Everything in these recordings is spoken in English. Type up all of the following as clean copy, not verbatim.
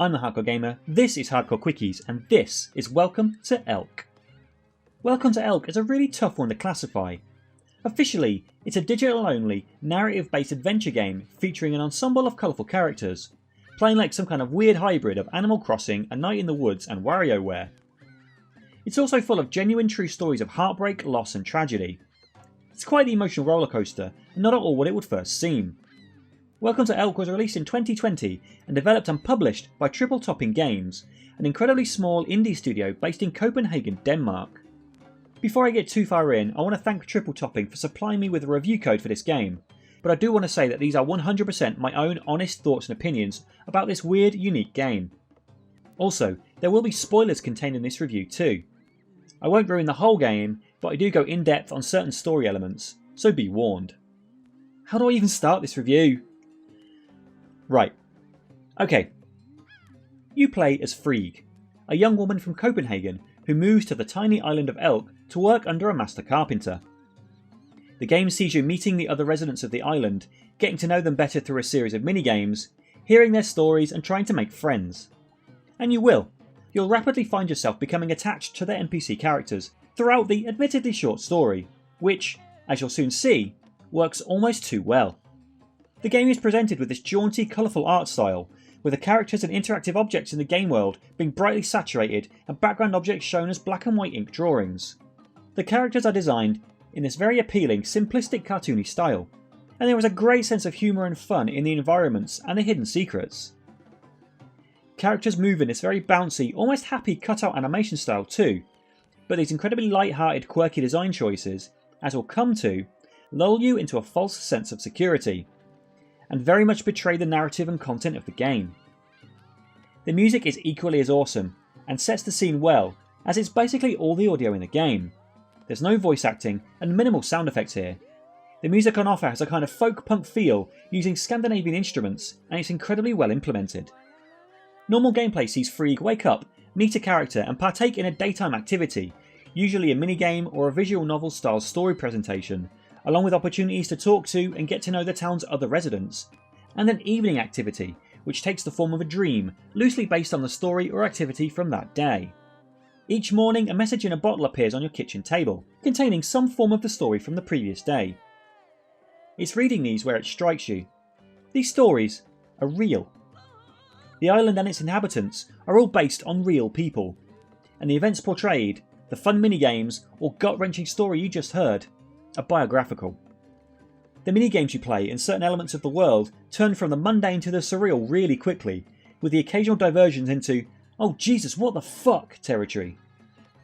I'm the Hardcore Gamer, this is Hardcore Quickies, and this is Welcome to Elk. Welcome to Elk is a really tough one to classify. Officially, it's a digital-only, narrative-based adventure game featuring an ensemble of colourful characters, playing like some kind of weird hybrid of Animal Crossing, A Night in the Woods and WarioWare. It's also full of genuine true stories of heartbreak, loss and tragedy. It's quite the emotional rollercoaster, and not at all what it would first seem. Welcome to Elk was released in 2020 and developed and published by Triple Topping Games, an incredibly small indie studio based in Copenhagen, Denmark. Before I get too far in, I want to thank Triple Topping for supplying me with a review code for this game, but I do want to say that these are 100% my own honest thoughts and opinions about this weird, unique game. Also, there will be spoilers contained in this review too. I won't ruin the whole game, but I do go in depth on certain story elements, so be warned. How do I even start this review? Right. Okay. You play as Frigg, a young woman from Copenhagen who moves to the tiny island of Elk to work under a master carpenter. The game sees you meeting the other residents of the island, getting to know them better through a series of minigames, hearing their stories and trying to make friends. And you will. You'll rapidly find yourself becoming attached to their NPC characters throughout the admittedly short story, which, as you'll soon see, works almost too well. The game is presented with this jaunty, colourful art style, with the characters and interactive objects in the game world being brightly saturated and background objects shown as black and white ink drawings. The characters are designed in this very appealing, simplistic cartoony style, and there is a great sense of humour and fun in the environments and the hidden secrets. Characters move in this very bouncy, almost happy cutout animation style too, but these incredibly light-hearted, quirky design choices, as we'll come to, lull you into a false sense of security, and very much betray the narrative and content of the game. The music is equally as awesome, and sets the scene well, as it's basically all the audio in the game. There's no voice acting, and minimal sound effects here. The music on offer has a kind of folk punk feel, using Scandinavian instruments, and it's incredibly well implemented. Normal gameplay sees Frigg wake up, meet a character and partake in a daytime activity, usually a minigame or a visual novel style story presentation, along with opportunities to talk to and get to know the town's other residents, and an evening activity, which takes the form of a dream, loosely based on the story or activity from that day. Each morning a message in a bottle appears on your kitchen table, containing some form of the story from the previous day. It's reading these where it strikes you. These stories are real. The island and its inhabitants are all based on real people, and the events portrayed, the fun minigames or gut-wrenching story you just heard, are biographical. The minigames you play and certain elements of the world turn from the mundane to the surreal really quickly, with the occasional diversions into "oh Jesus, what the fuck" territory,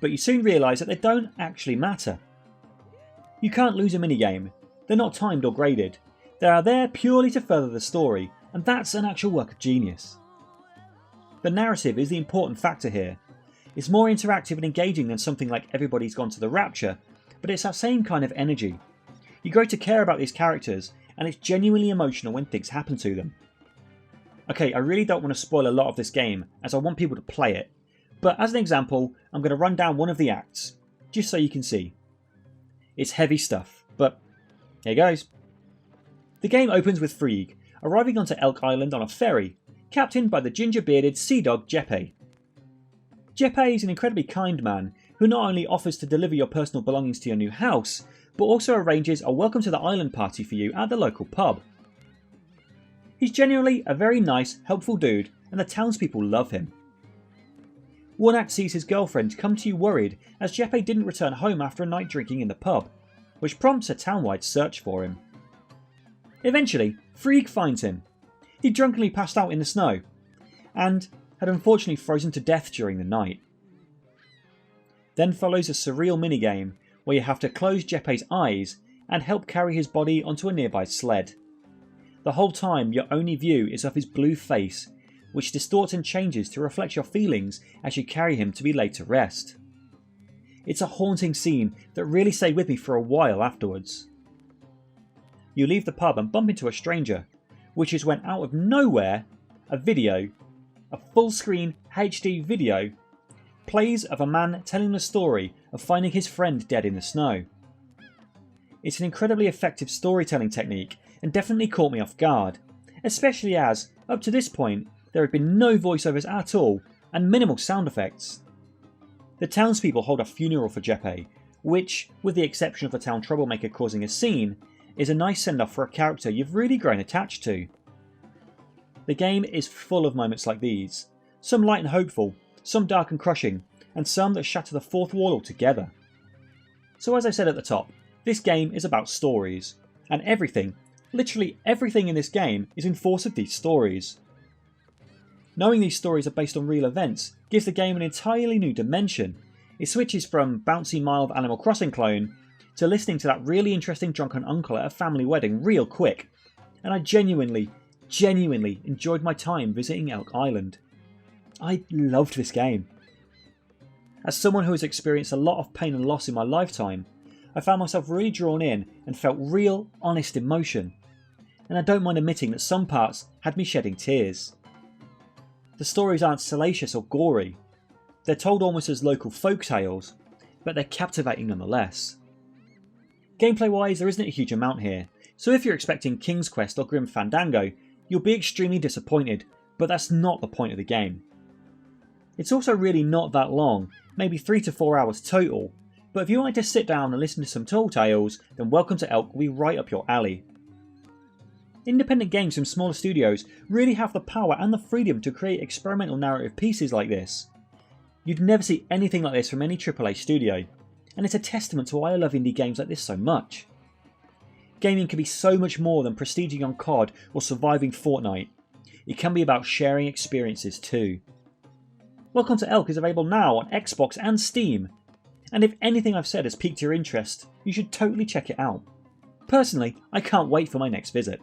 but you soon realise that they don't actually matter. You can't lose a minigame, they're not timed or graded, they are there purely to further the story, and that's an actual work of genius. The narrative is the important factor here. It's more interactive and engaging than something like Everybody's Gone to the Rapture, but it's that same kind of energy. You grow to care about these characters, and it's genuinely emotional when things happen to them. Okay, I really don't want to spoil a lot of this game, as I want people to play it, but as an example, I'm going to run down one of the acts, just so you can see. It's heavy stuff, but here goes. The game opens with Frigg arriving onto Elk Island on a ferry, captained by the ginger-bearded sea dog Jeppe. Jeppe is an incredibly kind man who not only offers to deliver your personal belongings to your new house, but also arranges a welcome to the island party for you at the local pub. He's genuinely a very nice, helpful dude, and the townspeople love him. One act sees his girlfriend come to you worried as Jeppe didn't return home after a night drinking in the pub, which prompts a town-wide search for him. Eventually, Frigg finds him. He'd drunkenly passed out in the snow, and had unfortunately frozen to death during the night. Then follows a surreal minigame where you have to close Jeppe's eyes and help carry his body onto a nearby sled. The whole time your only view is of his blue face, which distorts and changes to reflect your feelings as you carry him to be laid to rest. It's a haunting scene that really stayed with me for a while afterwards. You leave the pub and bump into a stranger, which is when out of nowhere a video, a full screen HD video, plays of a man telling the story of finding his friend dead in the snow. It's an incredibly effective storytelling technique and definitely caught me off guard, especially as, up to this point, there have been no voiceovers at all and minimal sound effects. The townspeople hold a funeral for Jeppe, which, with the exception of the town troublemaker causing a scene, is a nice send-off for a character you've really grown attached to. The game is full of moments like these, some light and hopeful, some dark and crushing, and some that shatter the fourth wall altogether. So as I said at the top, this game is about stories, and everything, literally everything in this game is in force of these stories. Knowing these stories are based on real events gives the game an entirely new dimension. It switches from bouncy mild Animal Crossing clone to listening to that really interesting drunken uncle at a family wedding real quick, and I genuinely enjoyed my time visiting Elk Island. I loved this game. As someone who has experienced a lot of pain and loss in my lifetime, I found myself really drawn in and felt real, honest emotion. And I don't mind admitting that some parts had me shedding tears. The stories aren't salacious or gory. They're told almost as local folk tales, but they're captivating nonetheless. Gameplay wise, there isn't a huge amount here, so if you're expecting King's Quest or Grim Fandango, you'll be extremely disappointed, but that's not the point of the game. It's also really not that long, maybe 3 to 4 hours total, but if you like to sit down and listen to some tall tales, then Welcome to Elk will be right up your alley. Independent games from smaller studios really have the power and the freedom to create experimental narrative pieces like this. You'd never see anything like this from any AAA studio, and it's a testament to why I love indie games like this so much. Gaming can be so much more than prestiging on COD or surviving Fortnite. It can be about sharing experiences too. Welcome to Elk is available now on Xbox and Steam, and if anything I've said has piqued your interest, you should totally check it out. Personally, I can't wait for my next visit.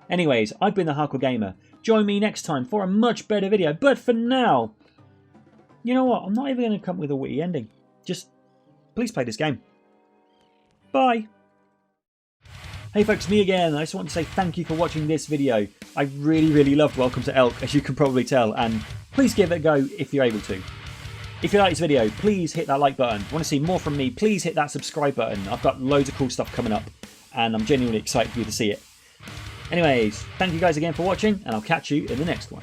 Anyways, I've been the Hardcore Gamer. Join me next time for a much better video, but for now, you know what, I'm not even going to come with a witty ending. Just, please play this game. Bye! Hey folks, me again. I just want to say thank you for watching this video. I really loved Welcome to Elk, as you can probably tell, and please give it a go if you're able to. If you like this video, please hit that like button. Want to see more from me, please hit that subscribe button. I've got loads of cool stuff coming up, and I'm genuinely excited for you to see it. Anyways, thank you guys again for watching, and I'll catch you in the next one.